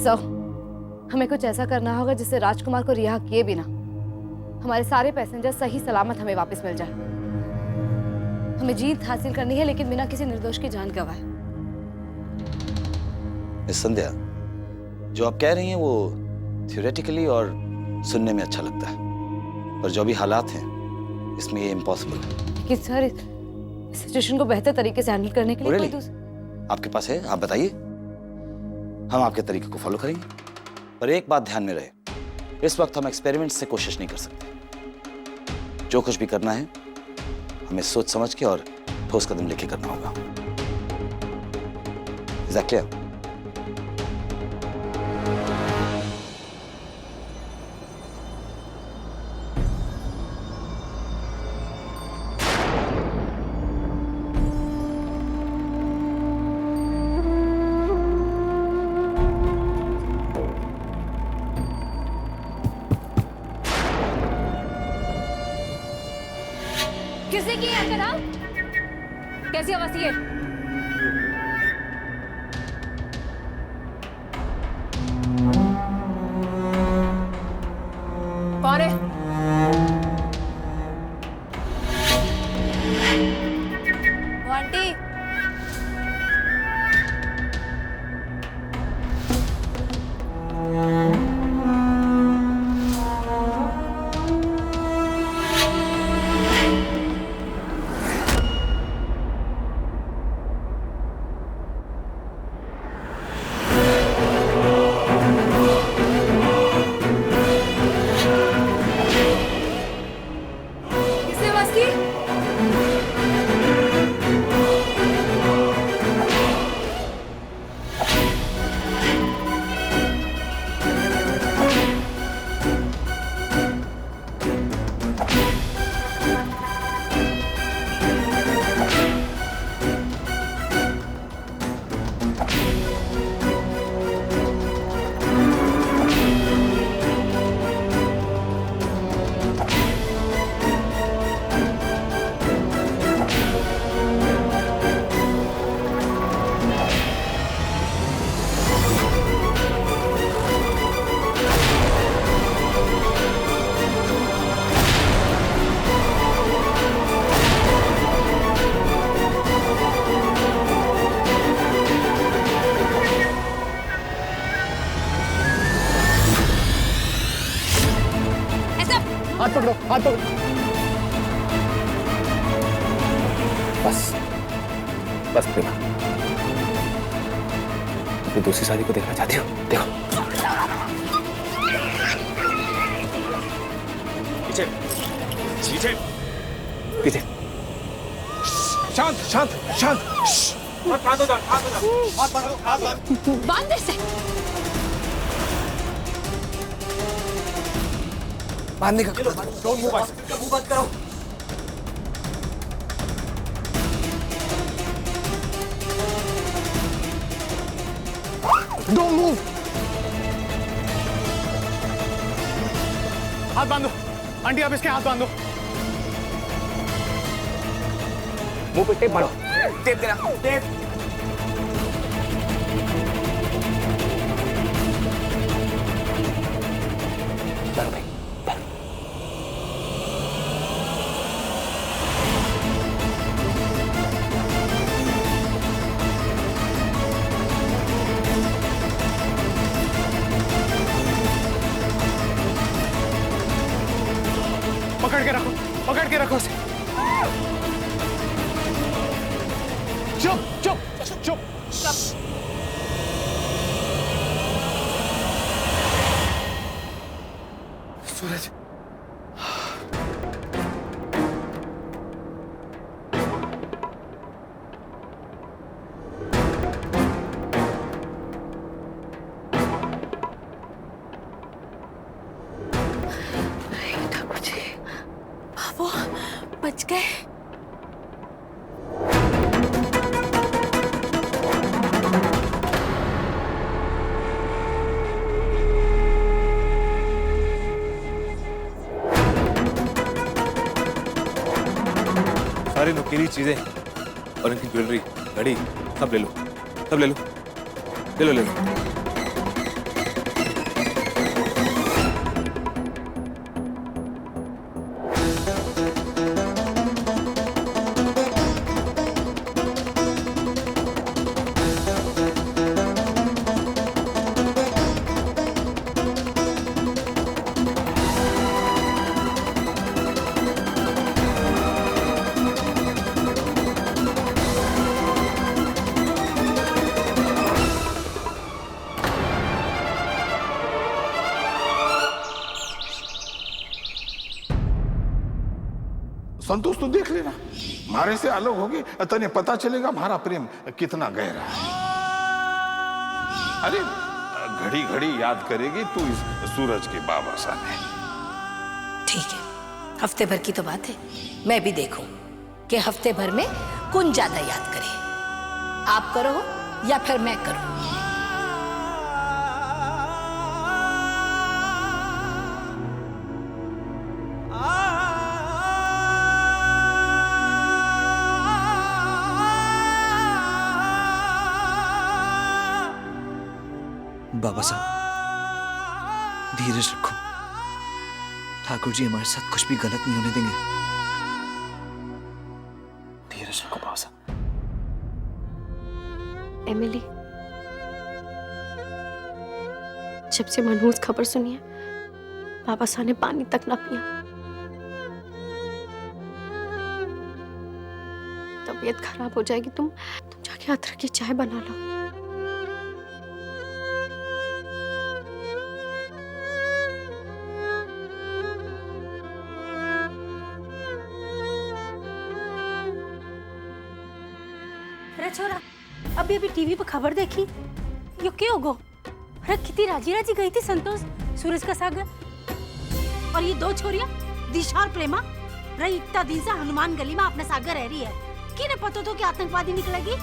सो हमें कुछ ऐसा करना होगा जिससे राजकुमार को रिहा किए बिना हमारे सारे पैसेंजर सही सलामत हमें वापस मिल जाए। हमें जीत हासिल करनी है, लेकिन बिना किसी निर्दोष की जान गंवाए। मिस संध्या, जो आप कह रही हैं वो थियोरेटिकली और सुनने में अच्छा लगता है, पर जो भी हालात हैं इसमें ये इम्पॉसिबल है। कि सर, इस सिचुएशन को बेहतर तरीके से हैंडल करने के लिए कोई आपके पास है, आप बताइए, हम आपके तरीके को फॉलो करेंगे। पर एक बात ध्यान में रहे, इस वक्त हम एक्सपेरिमेंट से कोशिश नहीं कर सकते। जो कुछ भी करना है हमें सोच समझ के और ठोस कदम लेके करना होगा। Is that clear? किसी की है जनाब? कैसी आवाज है? कौन है? वो आंटी। हाथ पकड़ो, हाथ पकड़ो। बस बस प्रेमा, अपनी दूसरी शादी को देखना चाहती हो? देखो पीछे पीछे पीछे। शांत शांत शांत। बांध से बांधने का डोंट मूव, मुंह बंद करो। Don't move. हाथ बांधो आंटी, आप इसके हाथ बांधो। मुंह पे टेप मारो, टेप देना, टेप। चलो भाई, पकड़ के रखो उसे। चुप चुप चुप। सूरज, बच गए। सारी नुकीली चीजें और इनकी ज्वेलरी, घड़ी सब ले लो, सब ले लो, ले लो ले लो। संतोष तो देख लेना, मारे से अलग होगी तने पता चलेगा हमारा प्रेम कितना गहरा है। अरे घड़ी घड़ी याद करेगी तू इस सूरज के बाबा सामने। ठीक है, हफ्ते भर की तो बात है, मैं भी देखूं कि हफ्ते भर में कौन ज्यादा याद करे, आप करो या फिर मैं करूं। बाबा साहब, धीरज रखो। ठाकुर जी हमारे साथ कुछ भी गलत नहीं होने देंगे। धीरज रखो बाबा साहब। एमिली, जब से मनहूस खबर सुनी है, बाबा साहब ने पानी तक ना पिया। तबीयत खराब हो जाएगी, तुम जाके अदरक की चाय बना लो। अरे छोरा, अभी टीवी पर खबर देखी, यो क्या होगो? अरे कितनी राजी राजी गई थी संतोष सूरज का सागर, और ये दो छोरियां दिशा और प्रेमा रही इतना दिन से हनुमान गली में अपने सागर रह रही है। किने पता तो कि आतंकवादी निकलेगी?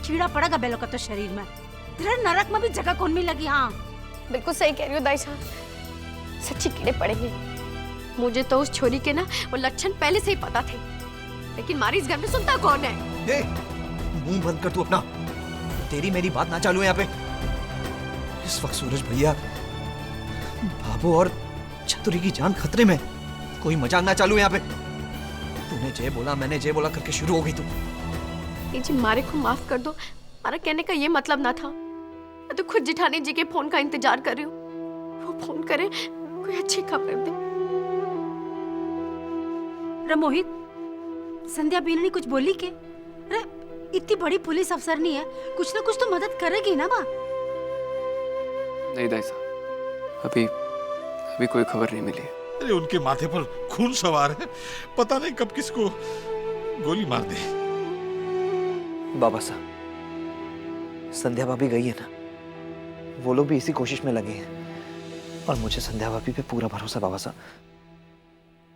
कीड़ा पड़ेगा बेलों का तो शरीर में, तेरे नरक में भी जगह कौन मिलेगी। हाँ बिल्कुल सही कह रही हो दाई साहब, सच्ची कीड़े पड़ेंगे। मुझे तो उस छोरी के ना वो लक्षण पहले से ही पता थे, लेकिन मारी इस घर में सुनता कौन है? मुंह बंद कर तू अपना, तेरी मेरी बात ना चालू है यहाँ पे। इस वक्त सूरज भैया, बाबू और चतुरी की जान खतरे में, कोई मजाक ना चालू है यहाँ पे। तूने जय बोला, मैंने जय बोला करके शुरू हो गई तू। जी मारे को माफ कर दो, हमारा कहने का ये मतलब ना था। मैं तो खुद जिठानी जी के फोन का इंतजार कर रही हूँ, वो फोन करे, कोई अच्छी खबर दे। मोहित, संध्या बीना ने कुछ बोली के? अरे इतनी बड़ी पुलिस अफसर नहीं है, कुछ ना कुछ तो मदद करेगी ना माँ। नहीं दाई साहब, अभी कोई खबर नहीं मिली। अरे उनके माथे पर खून सवार है, पता नहीं कब किसको गोली मार दे। बाबा साहब, संध्या भाभी गई है ना, वो लोग भी इसी कोशिश में लगे हैं, और मुझे संध्या भाभी पे पूरा भरोसा। बाबा साहब,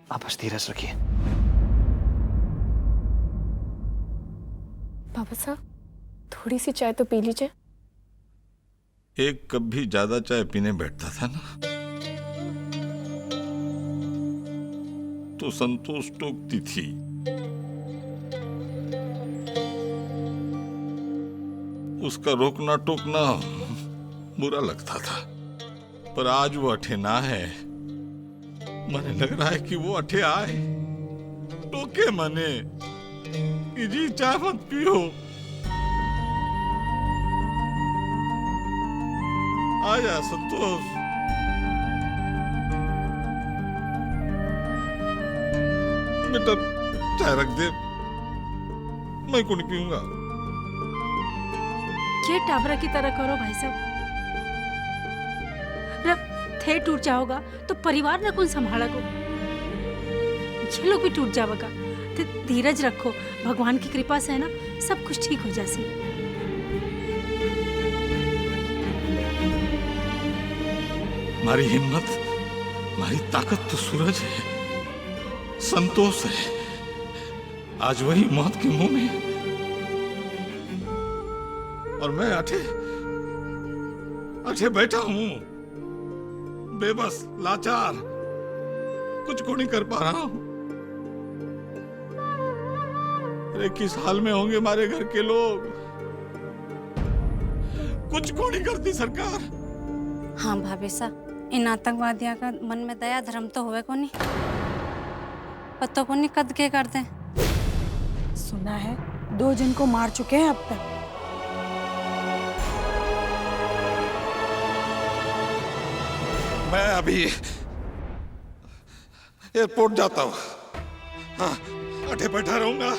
आप बस धीरज रखिए। बाबा साहब, थोड़ी सी चाय तो पी लीजिए। एक कप भी ज्यादा चाय पीने बैठता था ना तो संतोष टोकती थी। उसका रोकना टोकना बुरा लगता था, पर आज वो अठे ना है। मने लग रहा है कि वो अठे आए, टोके मने कि जी चाय मत पियो। आजा संतोष। बेटा चाय रख दे, मैं को नहीं पीऊंगा। ये टाबरा की तरह करो भाई साहब, थे टूट जाओगा तो परिवार न कौन संभाला को? ये लोग भी टूट जाओगा। धीरज रखो, भगवान की कृपा से है ना, सब कुछ ठीक हो जासी। हमारी हिम्मत, हमारी ताकत तो सूरज है, संतोष है। आज वही मौत के मुंह में, और मैं अठे बैठा हूं, बेबस, लाचार, कुछ को नहीं कर पा रहा हूं। अरे किस हाल में होंगे हमारे घर के लोग? कुछ को नहीं करती सरकार। हाँ भाभी साहब, इन आतंकवादियों का मन में दया धर्म तो हुए को नहीं, पत्तों को नहीं कद के कर दे। सुना है 2 जन को मार चुके हैं अब तक। मैं अभी एयरपोर्ट जाता हूँ। हाँ, अठे बैठा रहूंगा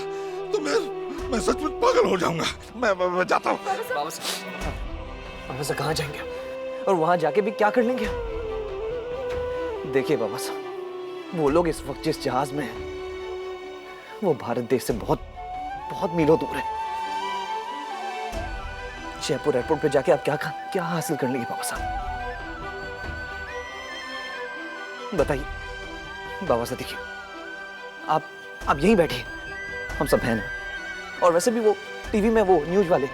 तो मैं सचमुच पागल हो जाऊंगा। मैं जाता हूँ। बाबा साहब कहाँ जाएंगे और वहां जाके भी क्या कर लेंगे? देखिए बाबा साहब, वो लोग इस वक्त जिस जहाज में हैं, वो भारत देश से बहुत बहुत मीलों दूर है। जयपुर एयरपोर्ट पे जाके आप क्या हासिल कर लेंगे बाबा साहब? बताइए बाबा साहब। देखिए, आप यहीं बैठिए, हम सब हैं ना। और वैसे भी वो टीवी में वो न्यूज वाले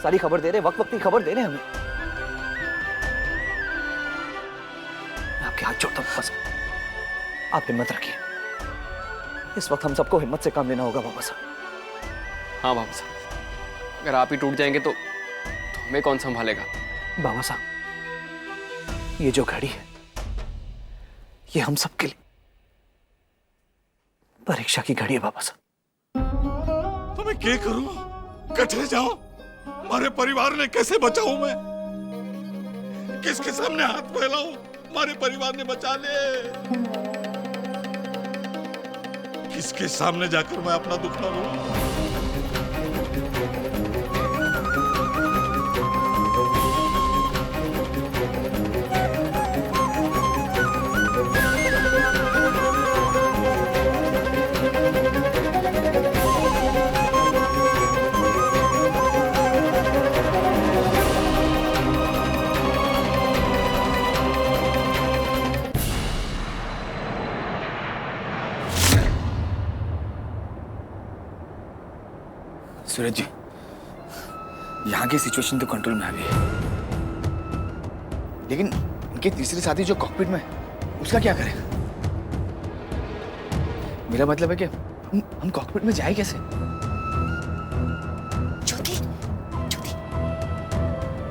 सारी खबर दे रहे, वक्त की खबर दे रहे हैं हमें। मैं आपके हाथ जोड़ता हूं, बस आप हिम्मत रखिए। इस वक्त हम सबको हिम्मत से काम लेना होगा बाबा साहब। हाँ बाबा साहब, अगर आप ही टूट जाएंगे तो हमें कौन संभालेगा? बाबा साहब, ये जो घड़ी है ये हम सबके लिए परीक्षा की घड़ी है बाबा साहब। तो मैं क्या करूं? कटे जाऊं? हमारे परिवार ने कैसे बचाऊं मैं? किसके सामने हाथ फैलाऊं? हमारे परिवार ने बचा ले। किसके सामने जाकर मैं अपना दुख ना रोऊं? सूरज जी, यहाँ की सिचुएशन तो कंट्रोल में आ गई है, लेकिन इनके तीसरे साथी जो कॉकपिट में है, उसका क्या करें? मेरा मतलब है कि हम कॉकपिट में जाए कैसे? ज्योति, ज्योति,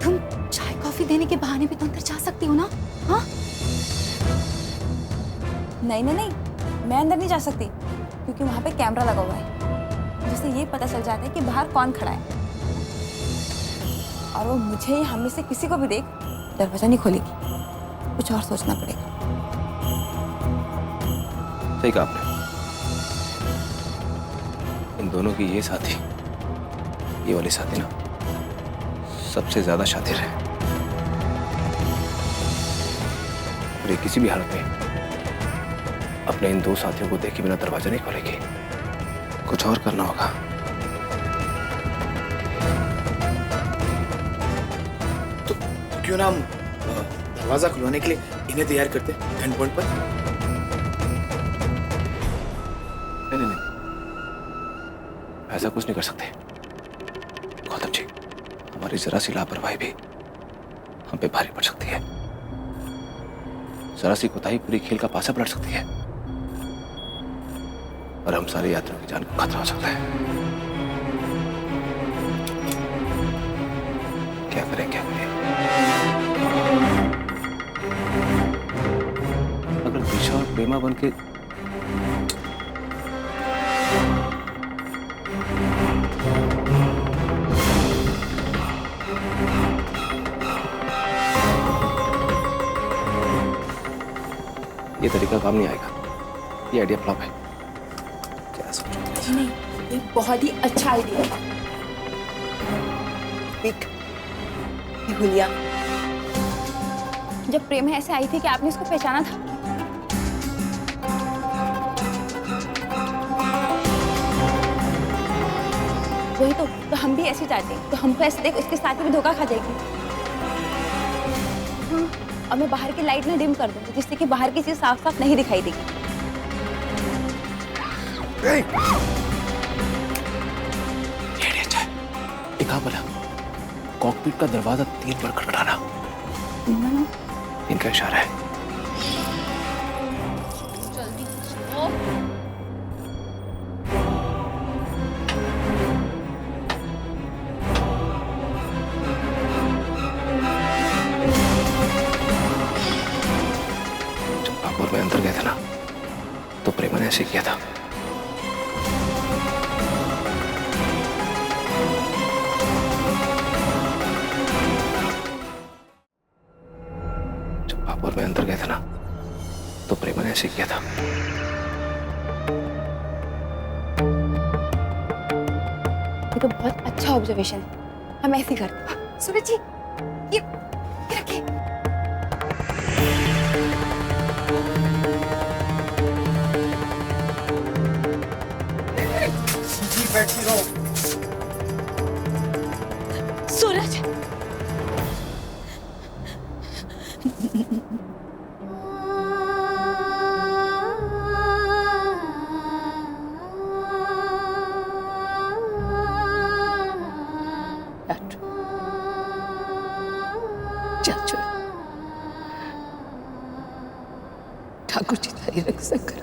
तुम चाय कॉफी देने के बहाने भी तो अंदर जा सकती हो ना? हाँ? नहीं, मैं अंदर नहीं जा सकती क्योंकि वहां पे कैमरा लगा हुआ है, जिससे ये पता चल जाता है कि बाहर कौन खड़ा है। और वो मुझे या हमें से किसी को भी देख दरवाजा नहीं खोलेगी। कुछ और सोचना पड़ेगा। सही कहा आपने। इन दोनों की ये साथी, ये वाली साथी ना सबसे ज्यादा शातिर है। और ये किसी भी हालत में अपने इन दो साथियों को देखे बिना दरवाजा नहीं खोलेगी। कुछ और करना होगा। तो क्यों ना हम दरवाजा खुलवाने के लिए इन्हें तैयार करते एंड पॉइंट पर? नहीं, ऐसा कुछ नहीं कर सकते गौतम जी। हमारी जरा सी लापरवाही भी हम पे भारी पड़ सकती है। जरा सी कोताही पूरी खेल का पासा पलट सकती है और हम सारे यात्रियों की जान को खतरा हो सकता है। क्या करें? अगर दिशा और प्रेमा बन के ये तरीका काम नहीं आएगा। ये आइडिया फ्लॉप है। नहीं, ये बहुत ही अच्छा आइडिया है। हुलिया, जब प्रेम ऐसे आई थी कि आपने इसको पहचाना था? वही तो हम भी ऐसे चाहते हैं। तो हमको ऐसे देख उसके साथ भी धोखा खा जाएगी। और मैं बाहर की लाइट ना डिम कर दूंगी, जिससे कि बाहर की चीज साफ साफ नहीं दिखाई देगी। कहा बोला कॉकपिट का दरवाजा 3 बार खटखटाना। इनका इशारा है। जल्दी जब बाबूर में अंदर गए थे ना, तो प्रेमा ने ऐसे किया था। और मैं अंदर गया था ना, तो प्रेमा ने ऐसे किया था। ये तो बहुत अच्छा ऑब्जर्वेशन है। हम ऐसे ही करते। सूरज जी, ये रखिए। सूरज, चाचू ठाकुर जी तारी रक्षा कर।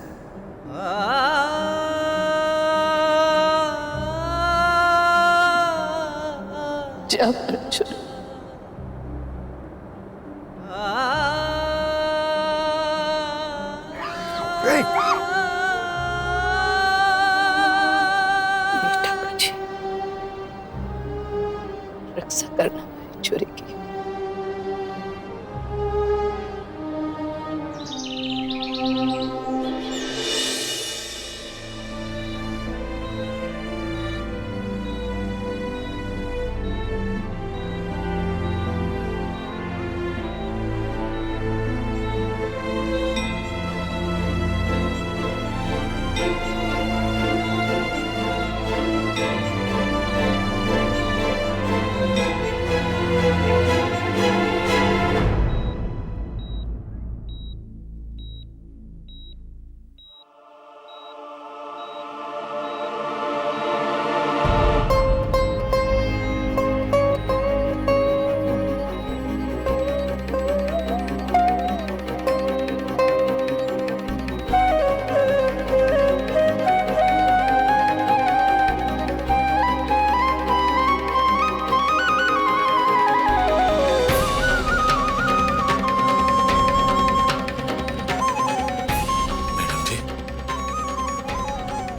जा अर्जुन। ठाकुर जी रक्षा करना छोरी की।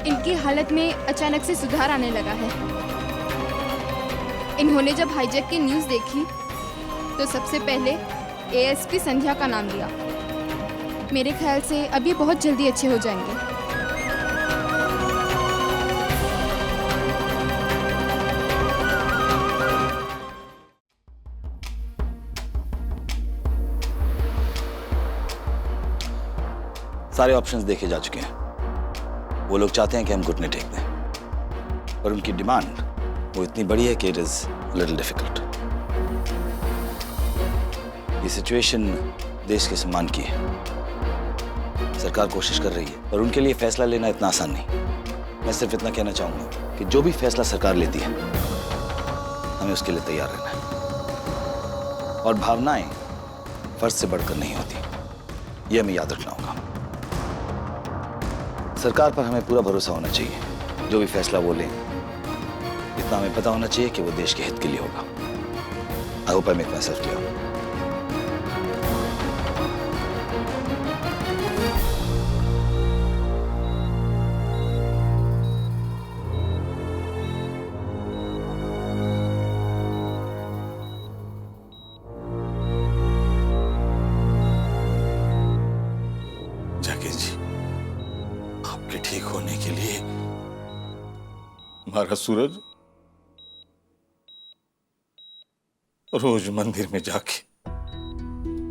इनकी हालत में अचानक से सुधार आने लगा है। इन्होंने जब हाईजैक की न्यूज़ देखी तो सबसे पहले एएसपी संध्या का नाम लिया। मेरे ख्याल से अभी बहुत जल्दी अच्छे हो जाएंगे। सारे ऑप्शंस देखे जा चुके हैं। वो लोग चाहते हैं कि हम घुटने टेक दें, पर उनकी डिमांड वो इतनी बड़ी है कि इट इज लिटिल डिफिकल्ट। ये सिचुएशन देश के सम्मान की है। सरकार कोशिश कर रही है, पर उनके लिए फैसला लेना इतना आसान नहीं। मैं सिर्फ इतना कहना चाहूंगा कि जो भी फैसला सरकार लेती है, हमें उसके लिए तैयार रहना है। और भावनाएं फर्ज से बढ़कर नहीं होती, ये हमें याद रखना होगा। सरकार पर हमें पूरा भरोसा होना चाहिए। जो भी फैसला वो लें, इतना हमें पता होना चाहिए कि वो देश के हित के लिए होगा। I hope I make myself clear. Zakir ji, आपके ठीक होने के लिए हमारा सूरज रोज मंदिर में जाके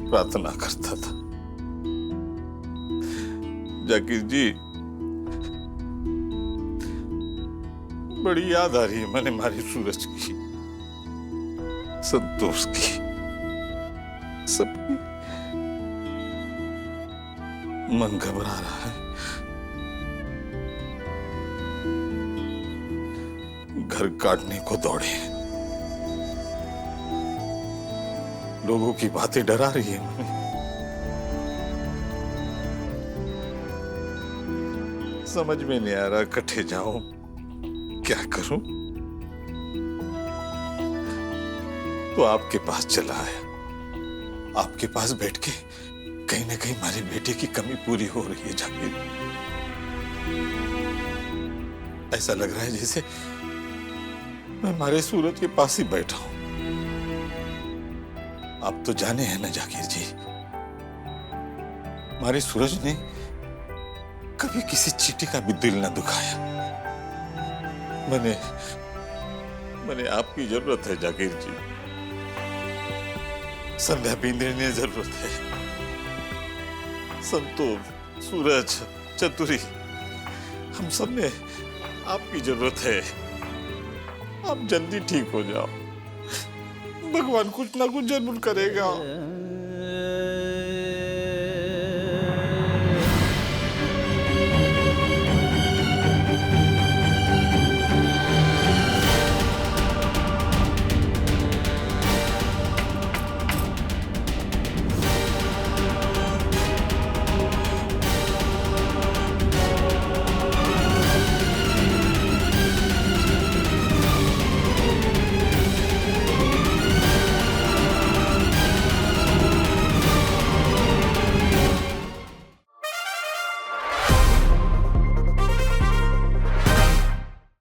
प्रार्थना करता था। जाकिर जी, बड़ी याद आ रही है मैंने हमारे सूरज की, संतोष की, सबकी। मन घबरा रहा है। घर काटने को दौड़े, लोगों की बातें डरा रही है मुझे। समझ में नहीं आ रहा कट्ठे जाऊं, क्या करूं। तो आपके पास चला आया। आपके पास बैठ के कहीं ना कहीं हमारे बेटे की कमी पूरी हो रही है जाकिर। ऐसा लग रहा है जैसे मैं हमारे सूरज के पास ही बैठा हूं। आप तो जाने हैं ना जाकिर जी, हमारे सूरज ने कभी किसी चींटी का भी दिल ना दुखाया। मैंने आपकी जरूरत है जाकिर जी। संध्या बिंदु ने जरूरत है। संतोष, सूरज, चतुरी, हम सब ने आपकी जरूरत है। आप जल्दी ठीक हो जाओ। भगवान कुछ ना कुछ जरूर करेगा।